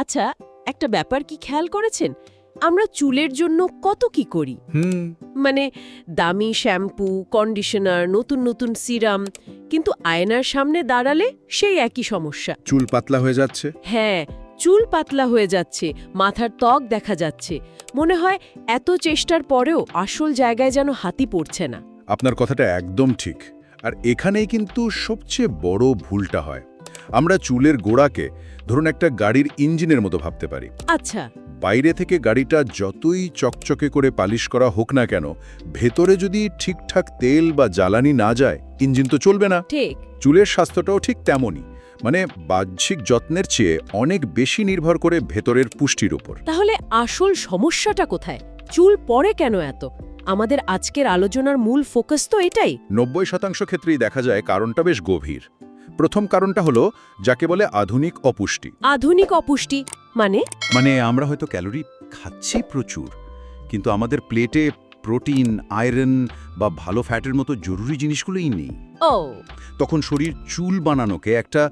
আচ্ছা, একটা ব্যাপার কি খেয়াল করেছেন? আমরা চুলের জন্য কত কি করি। মানে দামি শ্যাম্পু, কন্ডিশনার, নতুন নতুন সিরাম, কিন্তু আয়নার সামনে দাঁড়ালে সেই একই সমস্যা। চুল পাতলা হয়ে যাচ্ছে। হ্যাঁ, চুল পাতলা হয়ে যাচ্ছে, মাথার ত্বক দেখা যাচ্ছে। মনে হয় এত চেষ্টার পরেও আসল জায়গায় যেন হাতি পড়ছে না। আপনার কথাটা একদম ঠিক। আর এখানেই কিন্তু সবচেয়ে বড় ভুলটা হয়। আমরা চুলের গোড়াকে ধরুন একটা গাড়ির ইঞ্জিনের মতো ভাবতে পারি। আচ্ছা, বাইরে থেকে গাড়িটা যতই চকচকে করে পালিশ করা হোক না কেন, ভেতরে যদি ঠিকঠাক তেল বা জ্বালানি না যায়, ইঞ্জিন তো চলবে না। ঠিক। চুলের স্বাস্থ্যটাও ঠিক তেমনই। মানে বাহ্যিক যত্নের চেয়ে অনেক বেশি নির্ভর করে ভেতরের পুষ্টির উপর। তাহলে আসল সমস্যাটা কোথায়? চুল পড়ে কেন এত? আমাদের আজকের আলোচনার মূল ফোকাস তো এটাই। 90% ক্ষেত্রেই দেখা যায় কারণটা বেশ গভীর। প্রথম কারণটা হলো যাকে বলে আধুনিক অপুষ্টি। আধুনিক অপুষ্টি মানে? আমরা হয়তো ক্যালোরি খাচ্ছি প্রচুর, কিন্তু আমাদের প্লেটে প্রোটিন, আয়রন বা ভালো ফ্যাটের মতো জরুরি জিনিসগুলোই নেই। ও, তখন শরীর চুল বানানোকে একটা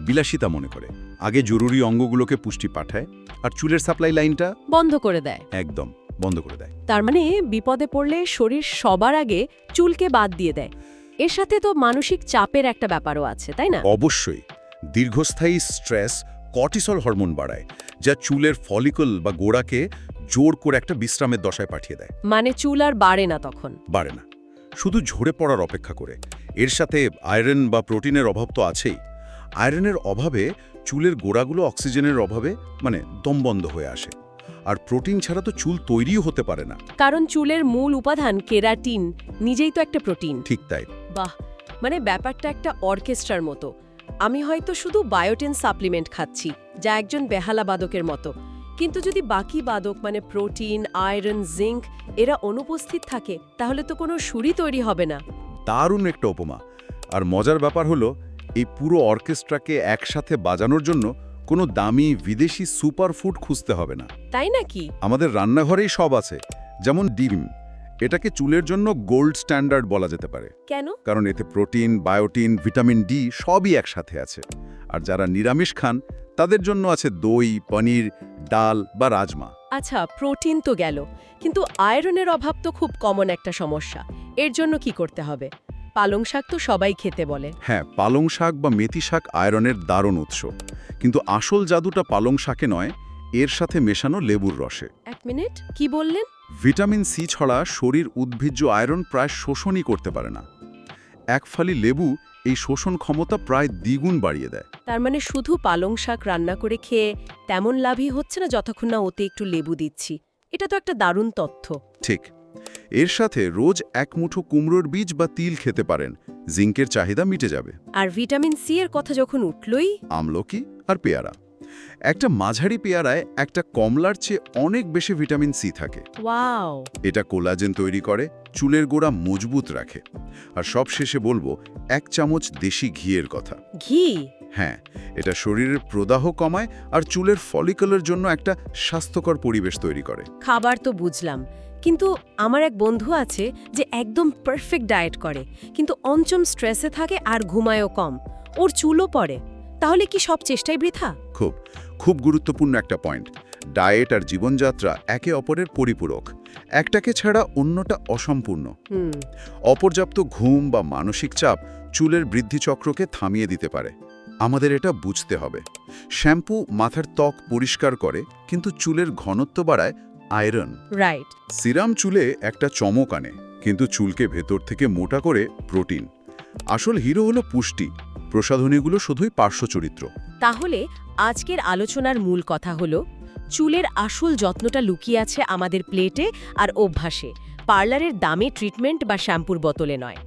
বিলাসিতা মনে করে। আগে জরুরি অঙ্গগুলোকে পুষ্টি পাঠায়, আর চুলের সাপ্লাই লাইনটা বন্ধ করে দেয়। একদম বন্ধ করে দেয়। তার মানে বিপদে পড়লে শরীর সবার আগে চুলকে বাদ দিয়ে দেয়। এর সাথে তো মানসিক চাপের একটা ব্যাপারও আছে, তাই না? অবশ্যই। দীর্ঘস্থায়ী স্ট্রেস কর্টিসল হরমোন বাড়ায়, যা চুলের ফলিকল বা গোড়াকে জোর করে একটা বিশ্রামের দশায় পাঠিয়ে দেয়। মানে চুল আর বাড়ে না তখন? বাড়ে না, শুধু ঝরে পড়ার অপেক্ষা করে। এর সাথে আয়রন বা প্রোটিনের অভাব তো আছেই। আয়রনের অভাবে চুলের গোড়াগুলো অক্সিজেনের অভাবে দম বন্ধ হয়ে আসে। আর প্রোটিন ছাড়া তো চুল তৈরিও হতে পারে না। কারণ চুলের মূল উপাদান কেরাটিন নিজেই তো একটা প্রোটিন। ঠিক তাই। বাহ, মানে ব্যাপারটা একটা অর্কেস্ট্রার মতো। আমি হয়তো শুধু বায়োটিন সাপ্লিমেন্ট খাচ্ছি, যা একজন বেহালা বাদকের মতো। কিন্তু যদি বাকি বাদক মানে প্রোটিন, আয়রন, জিঙ্ক এরা অনুপস্থিত থাকে, তাহলে তো কোনো সুরই তৈরি হবে না। দারুণ একটা উপমা। আর মজার ব্যাপার হলো, এই পুরো অর্কেস্ট্রাকে একসাথে বাজানোর জন্য কোনো দামি বিদেশি সুপারফুড খুঁজতে হবে না। তাই নাকি? আমাদের রান্নাঘরেই সব আছে। যেমন ডিম, এটাকে চুলের জন্য গোল্ড স্ট্যান্ডার্ড বলা যেতে পারে। কেন? কারণ এতে প্রোটিন, বায়োটিন, ভিটামিন ডি সবই একসাথে আছে। আর যারা নিরামিষ খান, তাদের জন্য আছে দই, পনির, ডাল বা রাজমা। আচ্ছা, প্রোটিন তো গেল, কিন্তু আয়রনের অভাব তো খুব কমন একটা সমস্যা। এর জন্য কি করতে হবে? পালং শাক তো সবাই খেতে বলে। হ্যাঁ, পালং শাক বা মেথি শাক আয়রনের দারুণ উৎস। কিন্তু আসল জাদুটা পালং শাকে নয়, এর সাথে মেশানো লেবুর রসে। এক মিনিট, কি বললেন? ভিটামিন সি ছড়া শরীর উদ্ভিজ্জ আয়রন প্রায় শোষণই করতে পারে না। এক ফালি লেবু এই শোষণ ক্ষমতা প্রায় দ্বিগুণ বাড়িয়ে দেয়। তার মানে শুধু পালং শাক রান্না করে খেয়ে তেমন লাভই হচ্ছে না যতক্ষণ না ওতে একটু লেবু দিচ্ছি। এটা তো একটা দারুণ তথ্য। ঠিক। এর সাথে রোজ এক মুঠো কুমড়োর বীজ বা তিল খেতে পারেন, জিঙ্কের চাহিদা মিটে যাবে। আর ভিটামিন সি এর কথা যখন উঠলই, আমলকি আর পেয়ারা। একটা মাঝারি পেয়ারায় একটা কমলার চেয়ে অনেক বেশি ভিটামিন সি থাকে। ওয়াও! এটা কোলাজেন তৈরি করে, চুলের গোড়া মজবুত রাখে। আর সব শেষে বলবো 1 চামচ দেশি ঘিয়ের কথা। ঘি? হ্যাঁ, এটা শরীরের প্রদাহ কমায় আর চুলের ফলিকলের জন্য একটা স্বাস্থ্যকর পরিবেশ তৈরি করে। খাবার তো বুঝলাম, কিন্তু আমার এক বন্ধু আছে যে একদম পারফেক্ট ডায়েট করে, কিন্তু অঞ্চম স্ট্রেসে থাকে আর ঘুমায়ও কম। ওর চুলও পড়ে। তাহলে কি সব চেষ্টাই বৃথা? খুব গুরুত্বপূর্ণ একটা পয়েন্ট। ডায়েট আর জীবনযাত্রা একে অপরের পরিপূরক। একটাকে ছাড়া অন্যটা অসম্পূর্ণ। অপর্যাপ্ত ঘুম বা মানসিক চাপ চুলের বৃদ্ধিচক্রকে থামিয়ে দিতে পারে। আমাদের এটা বুঝতে হবে। শ্যাম্পু মাথার ত্বক পরিষ্কার করে, কিন্তু চুলের ঘনত্ব বাড়ায় আয়রন। রাইট। সিরাম চুলে একটা চমক আনে, কিন্তু চুলকে ভেতর থেকে মোটা করে প্রোটিন। আসল হিরো হলো পুষ্টি, প্রসাধনীগুলো শুধুই পার্শ্ব চরিত্র। তাহলে আজকের আলোচনার মূল কথা হলো, চুলের আসল যত্নটা লুকিয়ে আছে আমাদের প্লেটে আর অভ্যাসে, পার্লারের দামে ট্রিটমেন্ট বা শ্যাম্পুর বোতলে নয়।